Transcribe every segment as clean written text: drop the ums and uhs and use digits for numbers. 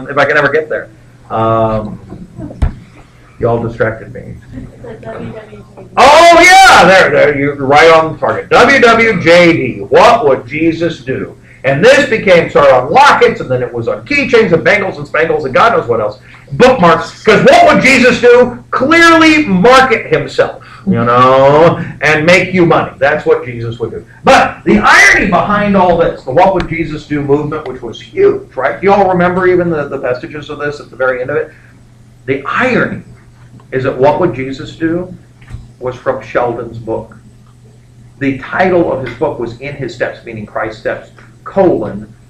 if I can ever get there. Y'all distracted me. Oh yeah, there, you're right on the target. WWJD, what would Jesus do? And this started on lockets, and then it was on keychains and bangles and spangles and God knows what else. Bookmarks, because what would Jesus do? Clearly market himself, and make you money. That's what Jesus would do. But the irony behind all this, the What Would Jesus Do movement, which was huge, right? Do you all remember even the vestiges of this at the very end of it? The irony is that What Would Jesus Do was from Sheldon's book. The title of his book was In His Steps, meaning Christ's Steps,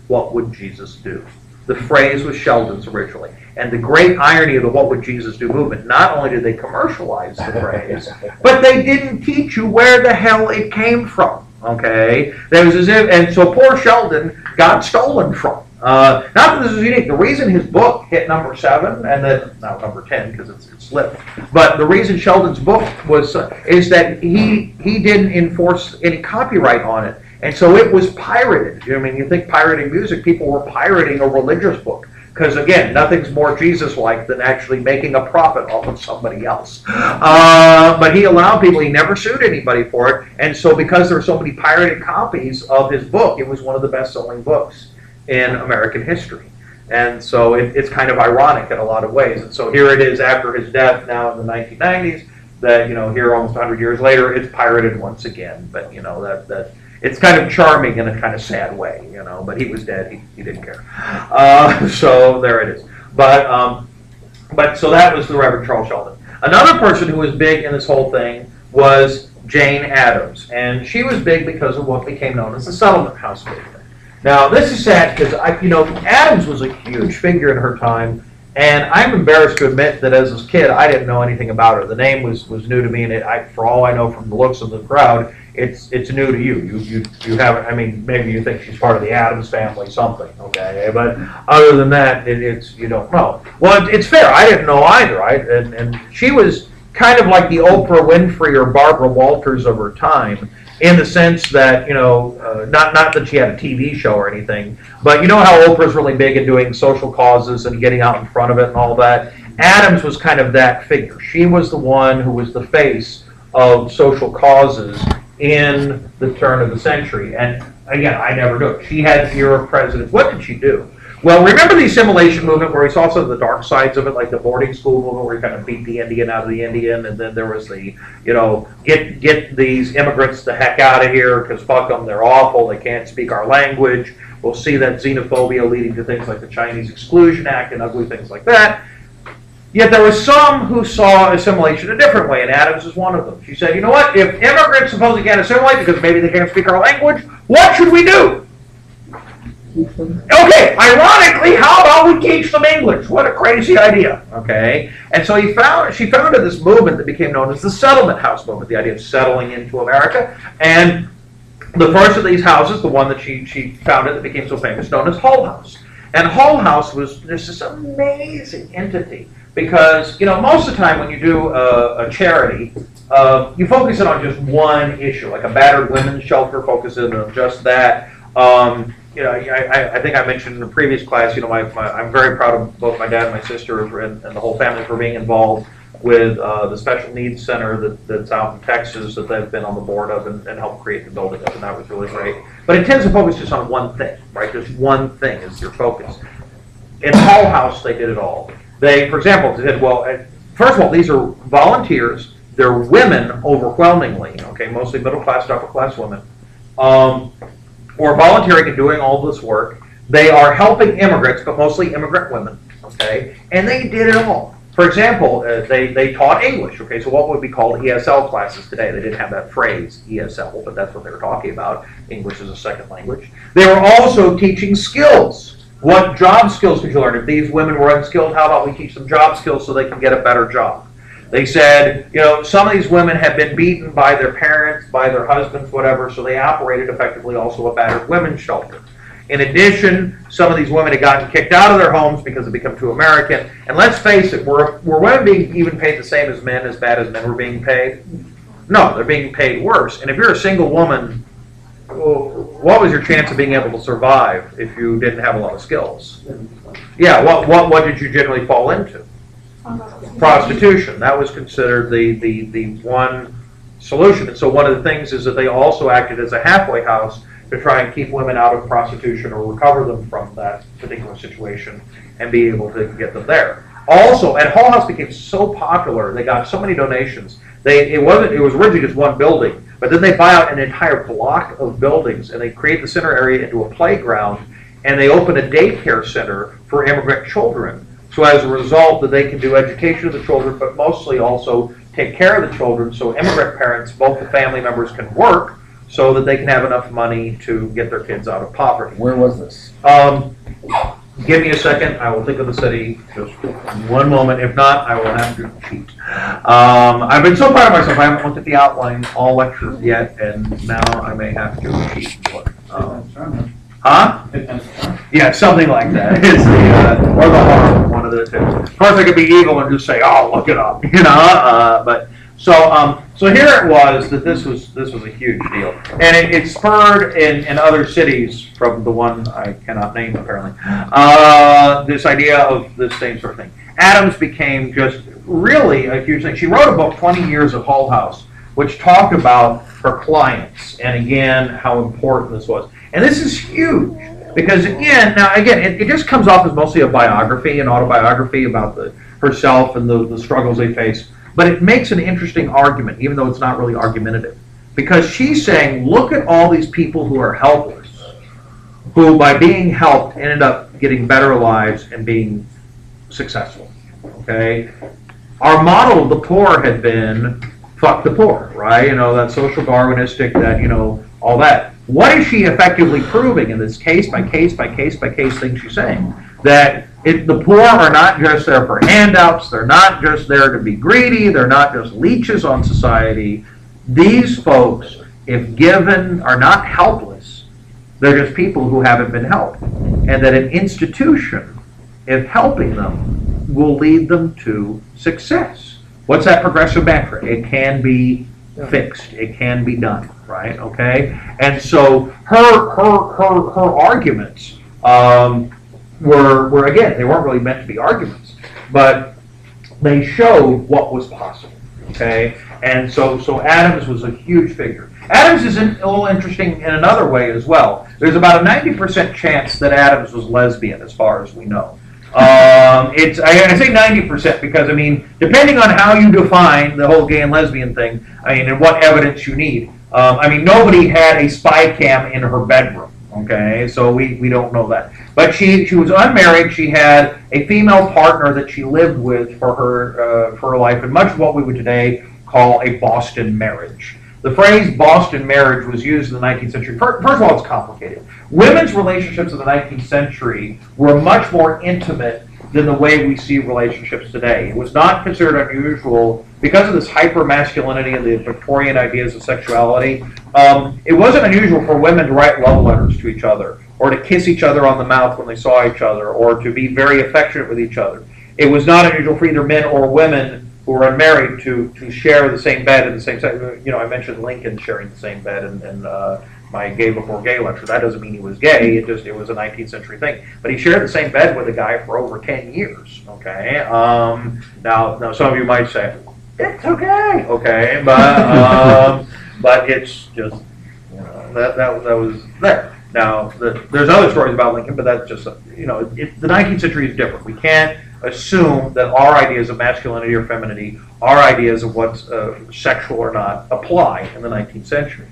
what would Jesus do? The phrase was Sheldon's originally. And the great irony of the What Would Jesus Do movement, not only did they commercialize the phrase, but they didn't teach you where the hell it came from. Okay? And so poor Sheldon got stolen from. Not that this is unique. The reason his book hit number 7, and then, now number 10 because it slipped, but the reason Sheldon's book was, is that he didn't enforce any copyright on it. And so it was pirated. You think pirating music, people were pirating a religious book. Because again, nothing's more Jesus-like than actually making a profit off of somebody else. But he allowed people, he never sued anybody for it. And so because there were so many pirated copies of his book, it was one of the best-selling books in American history. And so it's kind of ironic in a lot of ways. And so here it is after his death now in the 1990s, that, here almost 100 years later, it's pirated once again. But, that it's kind of charming in a kind of sad way, but he was dead. He didn't care. So there it is. But so that was the Reverend Charles Sheldon. Another person who was big in this whole thing was Jane Addams. And she was big because of what became known as the Settlement House movement. Now, this is sad because, Addams was a huge figure in her time. And I'm embarrassed to admit that as a kid, I didn't know anything about her. The name was new to me, and for all I know from the looks of the crowd, it's new to you. You haven't. Maybe you think she's part of the Addams family, something. Okay, but other than that, you don't know. Well, it's fair. I didn't know either. Right, and she was kind of like the Oprah Winfrey or Barbara Walters of her time, in the sense that, not that she had a TV show or anything, but you know how Oprah's really big at doing social causes and getting out in front of it and all that? Addams was kind of that figure. She was the one who was the face of social causes in the turn of the century. And again, I never knew it. She had the ear of presidents. What did she do? Well, remember the assimilation movement where we saw some of the dark sides of it, like the boarding school movement where you kind of beat the Indian out of the Indian, and then there was the, get these immigrants the heck out of here because fuck them, they're awful, they can't speak our language. We'll see that xenophobia leading to things like the Chinese Exclusion Act and ugly things like that. Yet there was some who saw assimilation a different way, and Addams is one of them. She said, you know what, if immigrants supposedly can't assimilate because maybe they can't speak our language, what should we do? Okay, ironically, how about we teach them English? What a crazy idea, okay? And so she founded this movement that became known as the Settlement House movement, the idea of settling into America. And the first of these houses, the one that she founded that became so famous, known as Hull House. And Hull House was this amazing entity because, most of the time when you do a charity, you focus it on just one issue, like a battered women's shelter, focus it on just that. I think I mentioned in the previous class, I'm very proud of both my dad and my sister and the whole family for being involved with the Special Needs Center that's out in Texas that they've been on the board of and helped create the building of, and that was really great. But it tends to focus just on one thing, right? Just one thing is your focus. In Hull House, they did it all. For example, they said, well, first of all, these are volunteers. They're women overwhelmingly, okay, mostly middle-class to upper-class women. Who are volunteering and doing all this work. They are helping immigrants, but mostly immigrant women, okay? And they did it all. For example, they taught English, okay? So what would be called ESL classes today? They didn't have that phrase, ESL, but that's what they were talking about. English is a second language. They were also teaching skills. What job skills could you learn? If these women were unskilled, how about we teach them job skills so they can get a better job? They said, some of these women have been beaten by their parents, by their husbands, whatever, so they operated effectively also a battered women's shelter. In addition, some of these women had gotten kicked out of their homes because they become too American. And let's face it, were women being even paid the same as men, as bad as men were being paid? No, they're being paid worse. And if you're a single woman, what was your chance of being able to survive if you didn't have a lot of skills? Yeah, what did you generally fall into? Prostitution. That was considered the one solution. And so one of the things is that they also acted as a halfway house to try and keep women out of prostitution or recover them from that particular situation and be able to get them there. Also, and Hull House became so popular, they got so many donations. It was originally just one building, but then they buy out an entire block of buildings and they create the center area into a playground, and they open a daycare center for immigrant children. So as a result, that they can do education of the children, but mostly also take care of the children, so immigrant parents, both the family members, can work so that they can have enough money to get their kids out of poverty. Where was this? Give me a second. I will think of the city. Just one moment. If not, I will have to cheat. I've been so proud of myself. I haven't looked at the outline all lectures yet, and now I may have to cheat. Huh? Yeah, something like that. It's the or the harm, one of the two. Of course, I could be evil and just say, "Oh, look it up," you know. But so here it was that this was a huge deal, and it spurred in other cities from the one I cannot name apparently this idea of this same sort of thing. Adams became just really a huge thing. She wrote a book, 20 Years of Hull House, which talked about her clients and again how important this was. And this is huge because it just comes off as mostly a biography, an autobiography about herself and the struggles they face. But it makes an interesting argument, even though it's not really argumentative. Because she's saying, look at all these people who are helpless, who by being helped ended up getting better lives and being successful. Okay? Our model of the poor had been, fuck the poor, right? You know, that social Darwinistic, that, you know, all that. What is she effectively proving in this case by case by case by case thing she's saying? That the poor are not just there for handouts, they're not just there to be greedy, they're not just leeches on society. These folks, if given, are not helpless. They're just people who haven't been helped. And that an institution, if helping them, will lead them to success. What's that progressive mantra? It can be fixed. It can be done, right? Okay? And so her arguments were again, they weren't really meant to be arguments, but they showed what was possible. Okay? And so Adams was a huge figure. Adams is a little interesting in another way as well. There's about a 90% chance that Adams was lesbian, as far as we know. I say 90% because, I mean, depending on how you define the whole gay and lesbian thing, I mean, and what evidence you need. I mean, nobody had a spy cam in her bedroom, okay? So we don't know that. But she was unmarried. She had a female partner that she lived with for her life, and much of what we would today call a Boston marriage. The phrase Boston marriage was used in the 19th century. First of all, it's complicated. Women's relationships in the 19th century were much more intimate than the way we see relationships today. It was not considered unusual because of this hyper-masculinity and the Victorian ideas of sexuality. It wasn't unusual for women to write love letters to each other, or to kiss each other on the mouth when they saw each other, or to be very affectionate with each other. It was not unusual for either men or women who were unmarried to share the same bed in the same, you know, I mentioned Lincoln sharing the same bed in my Gay Before Gay lecture. That doesn't mean he was gay, it was a 19th century thing. But he shared the same bed with a guy for over 10 years, okay? Now some of you might say, it's okay, but it's just, you know, that was there. Now, there's other stories about Lincoln, but that's just, you know, the 19th century is different. We can't assume that our ideas of masculinity or femininity, our ideas of what's sexual or not, apply in the 19th century.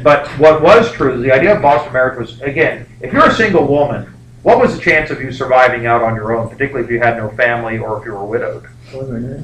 But what was true is the idea of Boston marriage was, again, if you're a single woman, what was the chance of you surviving out on your own, particularly if you had no family or if you were widowed?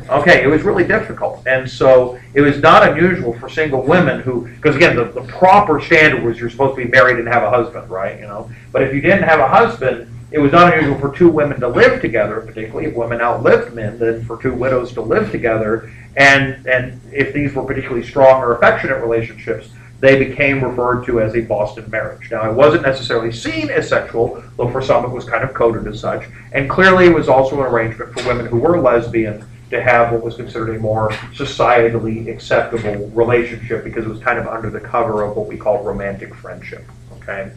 Okay, it was really difficult. And so it was not unusual for single women who, because again, the proper standard was you're supposed to be married and have a husband, right? You know, but if you didn't have a husband, it was not unusual for two women to live together, particularly if women outlived men, then for two widows to live together. And if these were particularly strong or affectionate relationships, they became referred to as a Boston marriage. Now, it wasn't necessarily seen as sexual, though for some it was kind of coded as such. And clearly it was also an arrangement for women who were lesbian to have what was considered a more societally acceptable relationship, because it was kind of under the cover of what we call romantic friendship. Okay,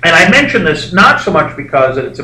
and I mention this not so much because it's